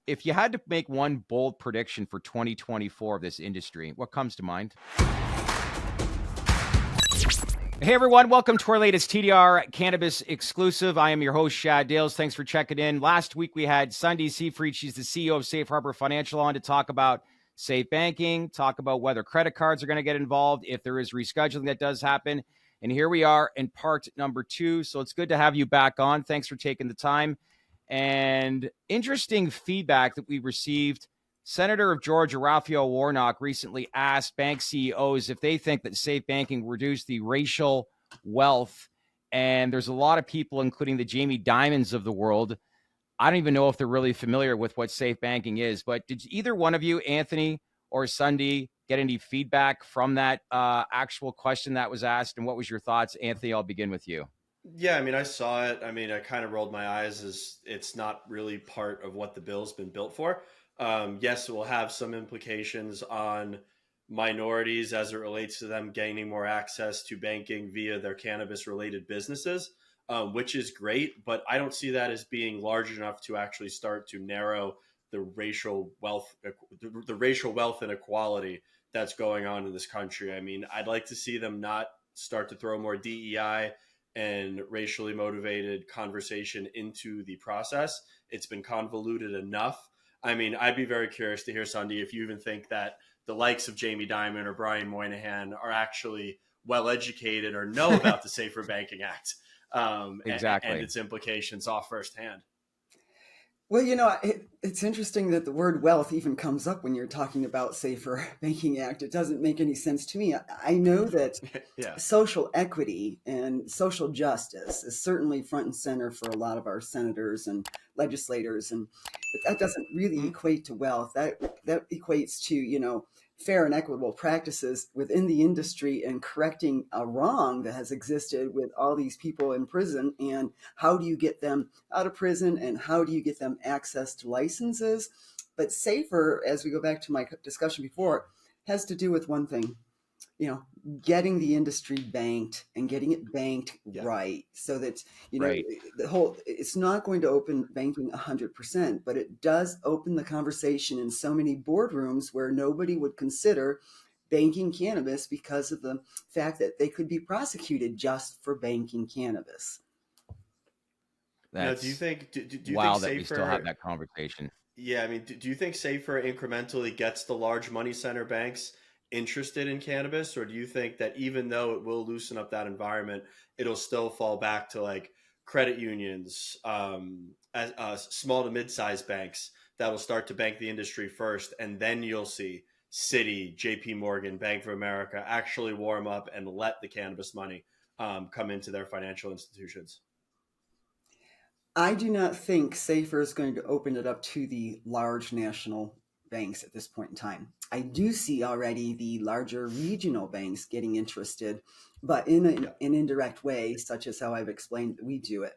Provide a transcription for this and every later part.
if you had to make one bold prediction for 2024 of this industry, what comes to mind? Hey everyone, welcome to our latest TDR Cannabis exclusive. I am your host, Shad Dales. Thanks for checking in. Last week we had Sundie Seefried. She's the CEO of Safe Harbor Financial on to talk about safe banking, talk about whether credit cards are going to get involved, if there is rescheduling that does happen. And here we are in part number 2. So it's good to have you back on. Thanks for taking the time. And interesting feedback that we received. Senator of Georgia, Raphael Warnock, recently asked bank CEOs if they think that safe banking will reduce the racial wealth. And there's a lot of people, including the Jamie Dimons of the world. I don't even know if they're really familiar with what safe banking is. But did either one of you, Anthony or Sundie, get any feedback from that actual question that was asked? And what was your thoughts? Anthony, I'll begin with you. Yeah, I mean, I saw it. I mean, I kind of rolled my eyes as it's not really part of what the bill's been built for. Yes, it will have some implications on minorities as it relates to them gaining more access to banking via their cannabis related businesses, which is great. But I don't see that as being large enough to actually start to narrow the racial wealth, the racial wealth inequality that's going on in this country. I mean, I'd like to see them not start to throw more DEI and racially motivated conversation into the process. It's been convoluted enough. I mean, I'd be very curious to hear, Sundie, if you even think that the likes of Jamie Dimon or Brian Moynihan are actually well educated or know about the Safer Banking Act Exactly. and its implications off firsthand. Well, it's interesting that the word wealth even comes up when you're talking about Safer Banking Act. It doesn't make any sense to me. I know that Yeah. social equity and social justice is certainly front and center for a lot of our senators and legislators, but that doesn't really equate to wealth. That equates to, fair and equitable practices within the industry and correcting a wrong that has existed with all these people in prison. And how do you get them out of prison and how do you get them access to licenses? But safer, as we go back to my discussion before, has to do with one thing, getting the industry banked and getting it banked right, so that Right. it's not going to open banking 100%, but it does open the conversation in so many boardrooms where nobody would consider banking cannabis because of the fact that they could be prosecuted just for banking cannabis. That's do you think do you wow think that Safer? we still have that conversation. Yeah, I mean, do you think Safer incrementally gets the large money center banks interested in cannabis, or do you think that even though it will loosen up that environment, it'll still fall back to like credit unions, small to mid-sized banks that will start to bank the industry first, and then you'll see Citi, J.P. Morgan, Bank of America actually warm up and let the cannabis money come into their financial institutions? I do not think Safer is going to open it up to the large national banks at this point in time. I do see already the larger regional banks getting interested, but in an indirect way, such as how I've explained that we do it.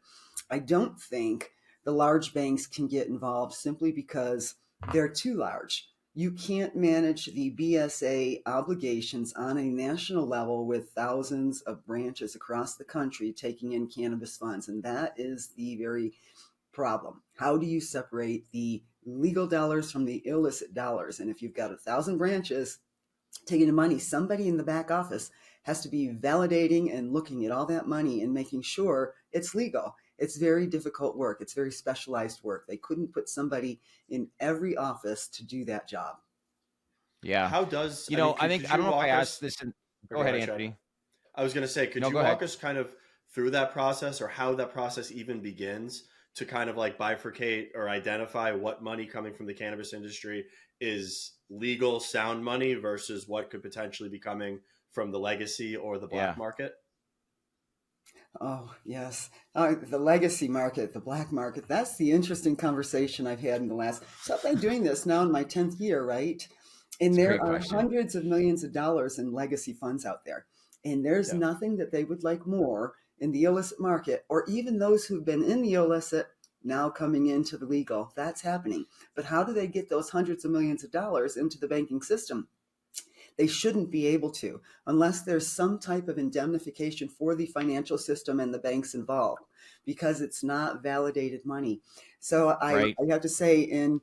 I don't think the large banks can get involved simply because they're too large. You can't manage the BSA obligations on a national level with thousands of branches across the country taking in cannabis funds. And that is the very problem. How do you separate the legal dollars from the illicit dollars? And if you've got 1,000 branches taking in money, somebody in the back office has to be validating and looking at all that money and making sure it's legal. It's very difficult work. It's very specialized work. They couldn't put somebody in every office to do that job. Yeah. How does I don't know if I asked this. Go ahead, Anthony. I was going to say, could you walk us kind of through that process, or how that process even begins to kind of like bifurcate or identify what money coming from the cannabis industry is legal, sound money versus what could potentially be coming from the legacy or the black market? Oh, yes. The legacy market, the black market, that's the interesting conversation I've had in the last. So I've been doing this now in my 10th year, right? And there are hundreds of millions of dollars in legacy funds out there. And there's nothing that they would like more in the illicit market, or even those who've been in the illicit now coming into the legal. That's happening. But how do they get those hundreds of millions of dollars into the banking system? They shouldn't be able to, unless there's some type of indemnification for the financial system and the banks involved, because it's not validated money. So I have to say, in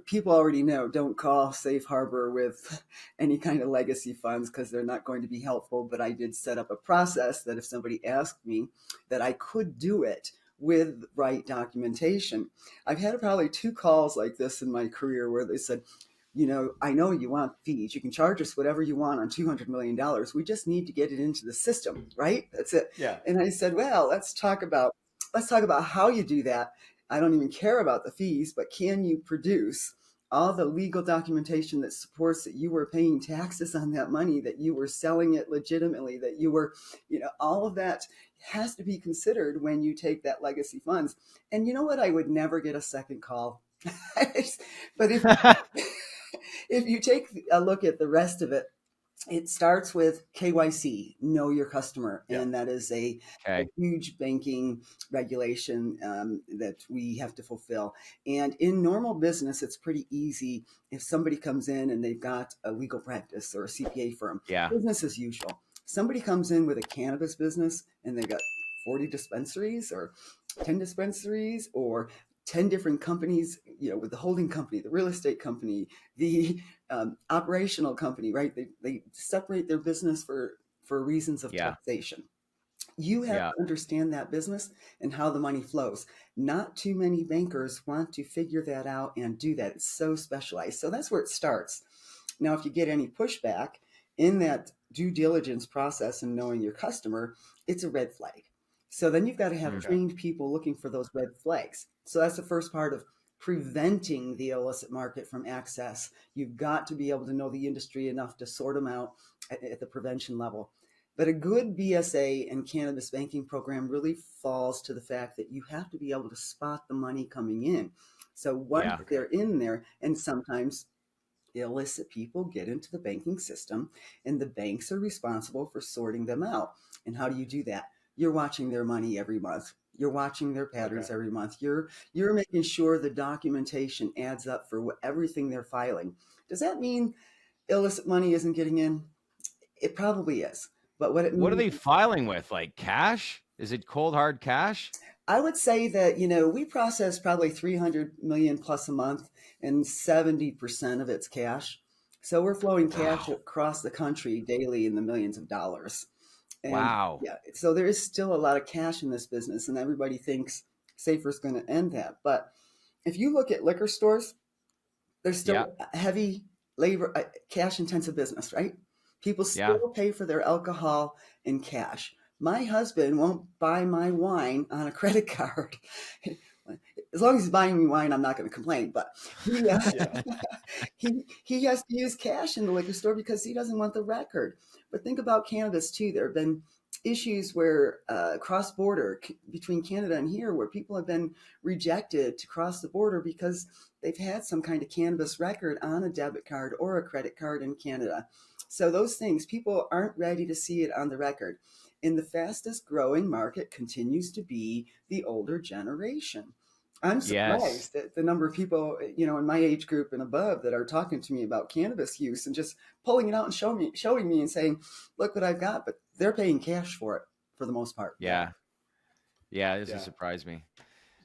people already know, don't call Safe Harbor with any kind of legacy funds because they're not going to be helpful. But I did set up a process that if somebody asked me, that I could do it with right documentation. I've had probably 2 calls like this in my career where they said, I know you want fees. You can charge us whatever you want on $200 million. We just need to get it into the system, right? That's it. Yeah. And I said, well, let's talk about how you do that. I don't even care about the fees, but can you produce all the legal documentation that supports that you were paying taxes on that money, that you were selling it legitimately, that you were, all of that has to be considered when you take that legacy funds. And you know what? I would never get a second call. But if you take a look at the rest of it, it starts with KYC, know your customer. Yeah. And that is a huge banking regulation that we have to fulfill. And in normal business, it's pretty easy if somebody comes in and they've got a legal practice or a CPA firm, business as usual. Somebody comes in with a cannabis business and they've got 40 dispensaries or 10 dispensaries or 10 different companies, with the holding company, the real estate company, the operational company, right? They separate their business for reasons of taxation. You have to understand that business and how the money flows. Not too many bankers want to figure that out and do that. It's so specialized. So that's where it starts. Now, if you get any pushback in that due diligence process and knowing your customer, it's a red flag. So then you've got to have trained people looking for those red flags. So that's the first part of preventing the illicit market from access. You've got to be able to know the industry enough to sort them out at the prevention level. But a good BSA and cannabis banking program really falls to the fact that you have to be able to spot the money coming in. So once they're in there, and sometimes illicit people get into the banking system and the banks are responsible for sorting them out. And how do you do that? You're watching their money every month. You're watching their patterns every month. You're making sure the documentation adds up for everything they're filing. Does that mean illicit money isn't getting in? It probably is. But what are they filing with? Like cash? Is it cold hard cash? I would say that, we process probably 300 million plus a month and 70% of it's cash. So we're flowing cash across the country daily in the millions of dollars. And so there is still a lot of cash in this business, and everybody thinks Safer's going to end that. But if you look at liquor stores, there's still a heavy labor, cash intensive business, right? People still pay for their alcohol in cash. My husband won't buy my wine on a credit card. As long as he's buying me wine, I'm not going to complain. But he has to use cash in the liquor store because he doesn't want the record. But think about cannabis too. There have been issues where cross-border between Canada and here, where people have been rejected to cross the border because they've had some kind of cannabis record on a debit card or a credit card in Canada. So those things, people aren't ready to see it on the record. And the fastest growing market continues to be the older generation. I'm surprised at the number of people, in my age group and above that are talking to me about cannabis use and just pulling it out and showing me and saying, look what I've got. But they're paying cash for it for the most part. Yeah, this has surprised me.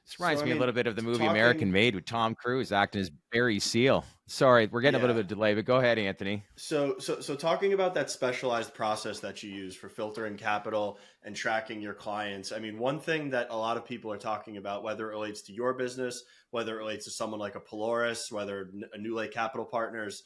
This reminds me a little bit of the movie American Made with Tom Cruise acting as Barry Seal. Sorry, we're getting a little bit of delay, but go ahead, Anthony. So talking about that specialized process that you use for filtering capital and tracking your clients. I mean, one thing that a lot of people are talking about, whether it relates to your business, whether it relates to someone like a Polaris, whether a New Lake Capital Partners,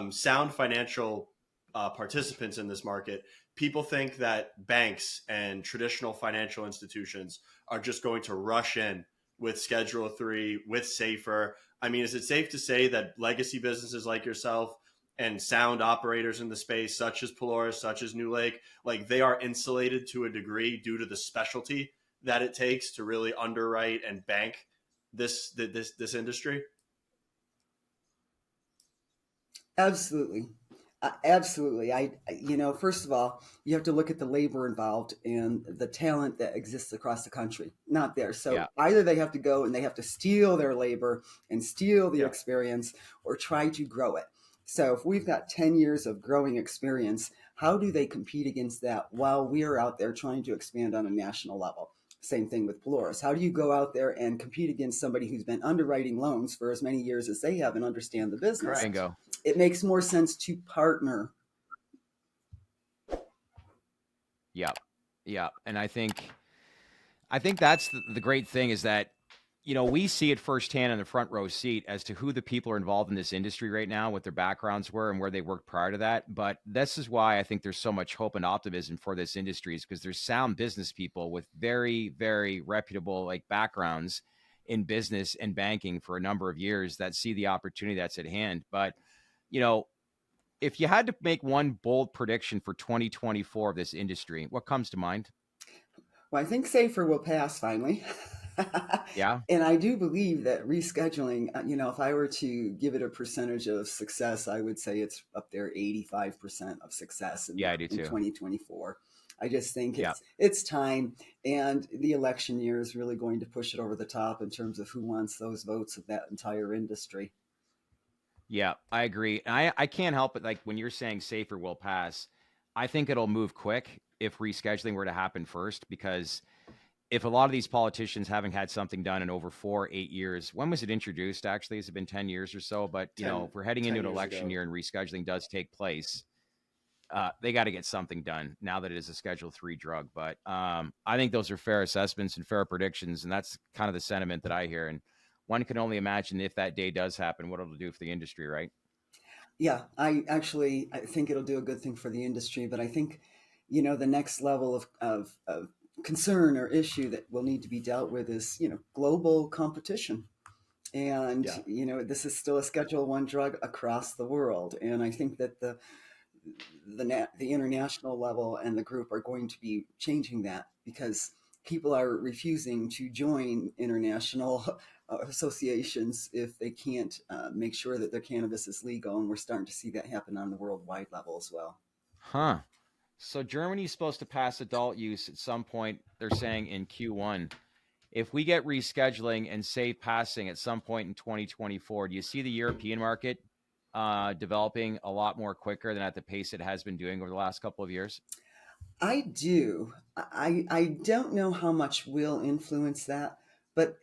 sound financial participants in this market, people think that banks and traditional financial institutions are just going to rush in with Schedule 3, with SAFER. I mean, is it safe to say that legacy businesses like yourself and sound operators in the space, such as Polaris, such as New Lake, like they are insulated to a degree due to the specialty that it takes to really underwrite and bank this industry? Absolutely. Absolutely. First of all, you have to look at the labor involved and the talent that exists across the country. Not there. So either they have to go and they have to steal their labor and steal the experience or try to grow it. So if we've got 10 years of growing experience, how do they compete against that while we're out there trying to expand on a national level? Same thing with Polaris. How do you go out there and compete against somebody who's been underwriting loans for as many years as they have and understand the business? Correct. Bingo. It makes more sense to partner. Yeah. Yeah. And I think that's the great thing is that, we see it firsthand in the front row seat as to who the people are involved in this industry right now, what their backgrounds were and where they worked prior to that. But this is why I think there's so much hope and optimism for this industry, is because there's sound business people with very, very reputable backgrounds in business and banking for a number of years that see the opportunity that's at hand. But, if you had to make one bold prediction for 2024 of this industry, what comes to mind? Well, I think SAFER will pass finally. Yeah. And I do believe that rescheduling, if I were to give it a percentage of success, I would say it's up there 85% of success Yeah, I do in too. 2024. I just think Yeah. it's time, and the election year is really going to push it over the top in terms of who wants those votes of that entire industry. Yeah, I agree. And I can't help it. Like when you're saying SAFER will pass, I think it'll move quick if rescheduling were to happen first, because if a lot of these politicians haven't had something done in over 8 years, when was it introduced? Actually, has it been 10 years or so? But, if we're heading into an 10 years election ago. year and rescheduling does take place, they got to get something done now that it is a Schedule 3 drug. But I think those are fair assessments and fair predictions. And that's kind of the sentiment that I hear. And one can only imagine if that day does happen, what it'll do for the industry, right? Yeah, I think it'll do a good thing for the industry, but I think, the next level of concern or issue that will need to be dealt with is, global competition. And, Yeah. this is still a Schedule 1 drug across the world. And I think that the international level and the group are going to be changing that, because people are refusing to join international associations if they can't make sure that their cannabis is legal. And we're starting to see that happen on the worldwide level as well. Huh. So Germany's supposed to pass adult use at some point, they're saying in Q1. If we get rescheduling and safe passing at some point in 2024, do you see the European market developing a lot more quicker than at the pace it has been doing over the last couple of years? I do. I don't know how much will influence that, but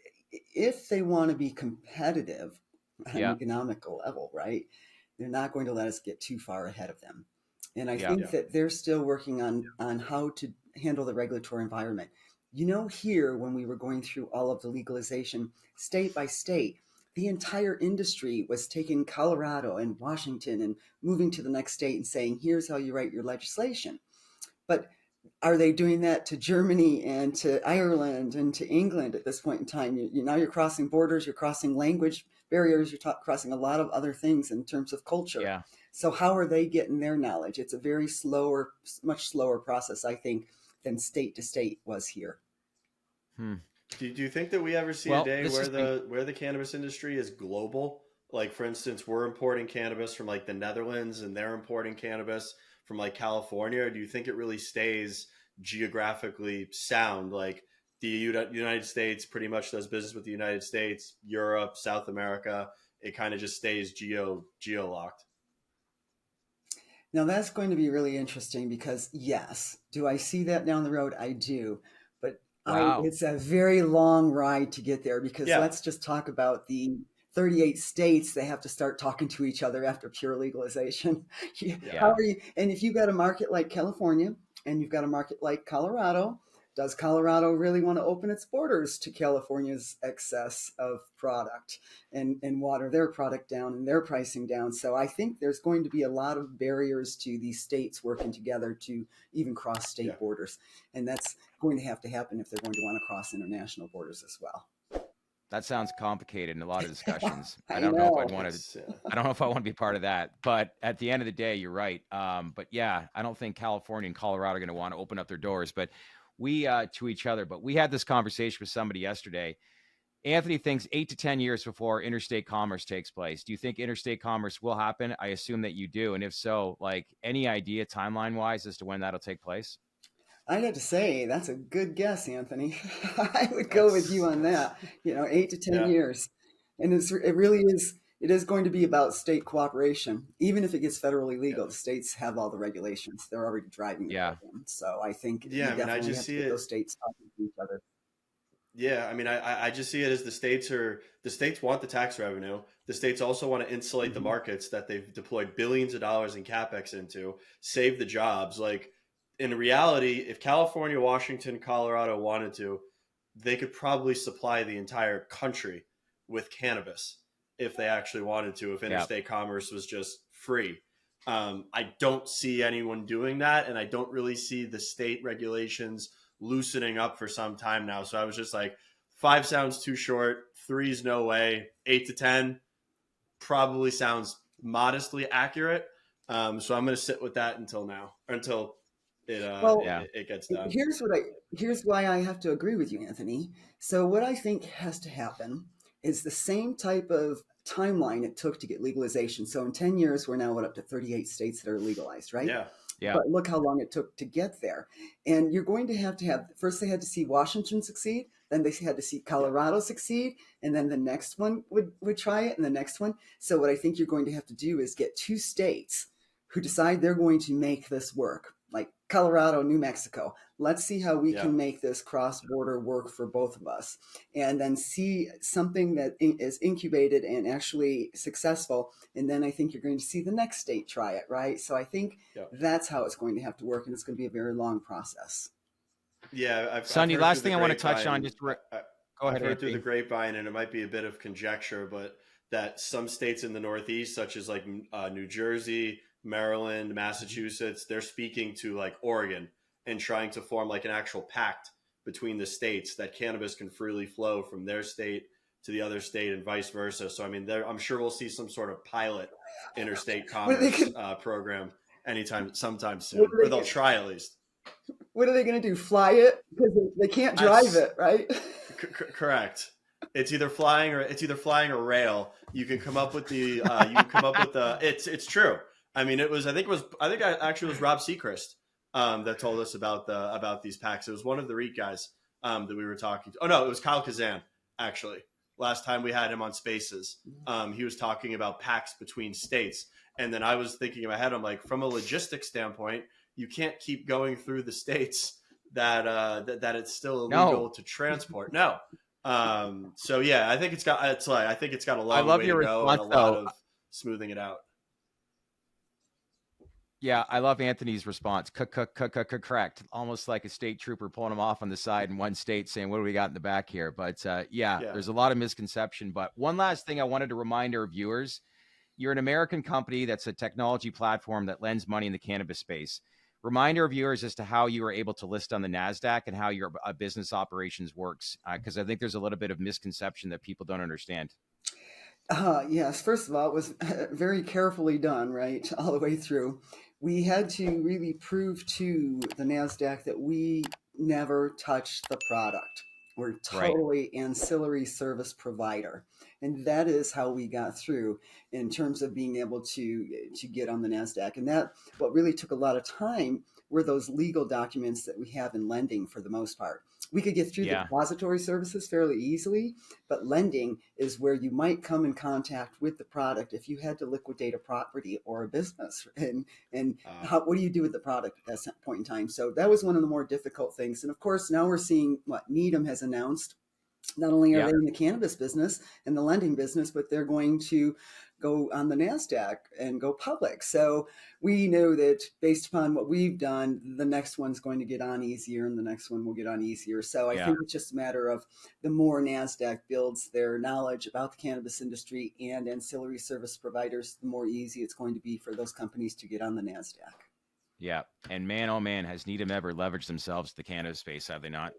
if they want to be competitive at an Yeah. economical level, right, they're not going to let us get too far ahead of them. And I Yeah. think that they're still working on how to handle the regulatory environment. Here, when we were going through all of the legalization state by state, the entire industry was taking Colorado and Washington and moving to the next state and saying, here's how you write your legislation. But are they doing that to Germany and to Ireland and to England at this point in time? Now you're crossing borders, you're crossing language barriers, you're crossing a lot of other things in terms of culture. Yeah. So how are they getting their knowledge? It's a very much slower process, I think, than state to state was here. Do you think that we ever see a day where the cannabis industry is global? Like, for instance, we're importing cannabis from the Netherlands, and they're importing cannabis from California. Or do you think it really stays geographically sound? Like the United States pretty much does business with the United States, Europe, South America. It kind of just stays geo locked. Now that's going to be really interesting, because yes, do I see that down the road? I do. But Wow. it's a very long ride to get there, because let's just talk about the 38 states. They have to start talking to each other after pure legalization. How are you? And if you've got a market like California and you've got a market like Colorado, does Colorado really want to open its borders to California's excess of product and water their product down and their pricing down? So I think there's going to be a lot of barriers to these states working together to even cross state borders. And that's going to happen if they're going to want to cross international borders as well. That sounds complicated in a lot of discussions. I don't know if I'd want to. I don't know if I want to be part of that. But at the end of the day, you're right. But yeah, I don't think California and Colorado are going to want to open up their doors. But we to each other. But we had this conversation with somebody yesterday. Anthony thinks 8 to 10 years before interstate commerce takes place. Do you think interstate commerce will happen? I assume that you do. And if so, any idea timeline wise as to when that'll take place? I'd have to say that's a good guess, Anthony. I would go with you on that. 8 to 10 years, and it is going to be about state cooperation. Even if it gets federally legal, the states have all the regulations; they're already driving the program. So I think I just see those states talking to each other. Yeah, I mean, I just see it as the states want the tax revenue. The states also want to insulate the Hmm. markets that they've deployed billions of dollars in capex into, save the jobs. Like in reality, if California, Washington, Colorado wanted to, they could probably supply the entire country with cannabis if they actually wanted to, if Yeah. interstate commerce was just free. I don't see anyone doing that, and I don't really see the state regulations loosening up for some time now. So I was just like, 5 sounds too short. 3's no way. 8 to 10 probably sounds modestly accurate. So I'm going to sit with that until now, until Well, Yeah. it gets done. here's why I have to agree with you, Anthony. So what I think has to happen is the same type of timeline it took to get legalization. So in 10 years, we're now up to 38 states that are legalized, right? Yeah. Yeah. But look how long it took to get there. And you're going to have first they had to see Washington succeed, then they had to see Colorado succeed, and then the next one would try it, and the next one. So what I think you're going to have to do is get 2 states who decide they're going to make this work, like Colorado, New Mexico. Let's see how we Yeah. can make this cross-border work for both of us, and then see something that is incubated and actually successful. And then I think you're going to see the next state try it, right? So I think Yeah. that's how it's going to have to work, and it's going to be a very long process. Yeah. I've Sundie, heard last through thing I the want to touch on, grapevine. just go I've ahead, heard through Anthony. the grapevine, and it might be a bit of conjecture, but that some states in the Northeast, such as like New Jersey, Maryland, Massachusetts, they're speaking to like Oregon and trying to form like an actual pact between the states that cannabis can freely flow from their state to the other state and vice versa. So I mean, I'm sure we'll see some sort of pilot interstate commerce program sometime soon, or they'll try at least. What are they going to do? Fly it? Because they can't drive it, right? Correct. It's either flying or rail. You can come up with the. It's true. I mean, it was. I think it actually was Rob Seacrest that told us about these packs. It was one of the REIT guys that we were talking to. Oh no, it was Kyle Kazan actually. Last time we had him on Spaces, he was talking about packs between states, and then I was thinking in my head, I'm like, from a logistics standpoint, you can't keep going through the states that it's still illegal to transport. No. So yeah, I think it's got a long way to go and a lot of smoothing it out. Yeah, I love Anthony's response. Correct. Almost like a state trooper pulling him off on the side in one state saying, what do we got in the back here? But yeah, there's a lot of misconception. But one last thing I wanted to remind our viewers, you're an American company that's a technology platform that lends money in the cannabis space. Remind our viewers as to how you are able to list on the NASDAQ and how your business operations works, because I think there's a little bit of misconception that people don't understand. Yes, first of all, it was very carefully done, right, all the way through. We had to really prove to the NASDAQ that we never touched the product. We're totally ancillary service provider. And that is how we got through in terms of being able to get on the NASDAQ. And that what really took a lot of time were those legal documents that we have in lending for the most part. We could get through the depository services fairly easily, but lending is where you might come in contact with the product if you had to liquidate a property or a business. And what do you do with the product at that point in time? So that was one of the more difficult things. And of course, now we're seeing what Needham has announced. Not only are they in the cannabis business and the lending business, but they're going to go on the NASDAQ and go public. So we know that based upon what we've done, the next one's going to get on easier and the next one will get on easier. So I think it's just a matter of the more NASDAQ builds their knowledge about the cannabis industry and ancillary service providers, the more easy it's going to be for those companies to get on the NASDAQ. Yeah. And man, oh man, has Needham ever leveraged themselves to the cannabis space, have they not?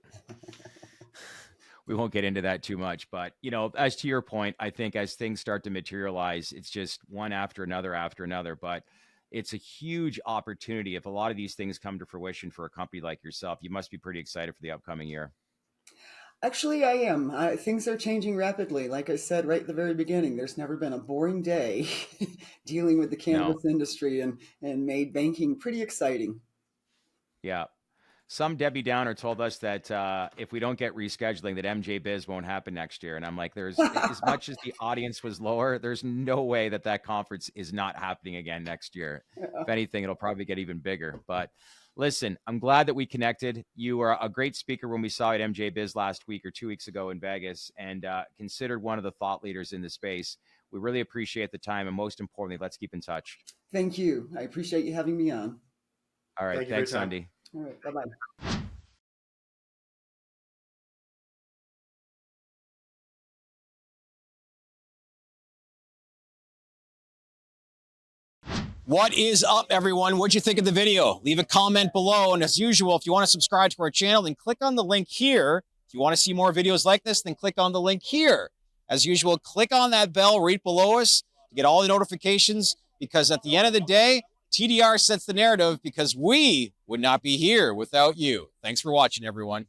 We won't get into that too much, but as to your point, I think as things start to materialize, it's just one after another, but it's a huge opportunity. If a lot of these things come to fruition for a company like yourself, you must be pretty excited for the upcoming year. Actually, I am. Things are changing rapidly. Like I said right at the very beginning, there's never been a boring day dealing with the cannabis industry and made banking pretty exciting. Yeah. Some Debbie Downer told us that if we don't get rescheduling, that MJ Biz won't happen next year. And I'm like, there's as much as the audience was lower, there's no way that conference is not happening again next year. If anything, it'll probably get even bigger. But Listen, I'm glad that we connected. You were a great speaker when we saw you at MJ Biz last week or 2 weeks ago in Vegas, and considered one of the thought leaders in the space. We really appreciate the time, and most importantly, let's keep in touch. Thank you. I appreciate you having me on. All right. Thanks, Sundie. All right. Bye-bye. What is up, everyone? What'd you think of the video? Leave a comment below. And as usual, if you want to subscribe to our channel, then click on the link here. If you want to see more videos like this, then click on the link here. As usual, click on that bell right below us to get all the notifications, because at the end of the day, TDR sets the narrative, because we would not be here without you. Thanks for watching, everyone.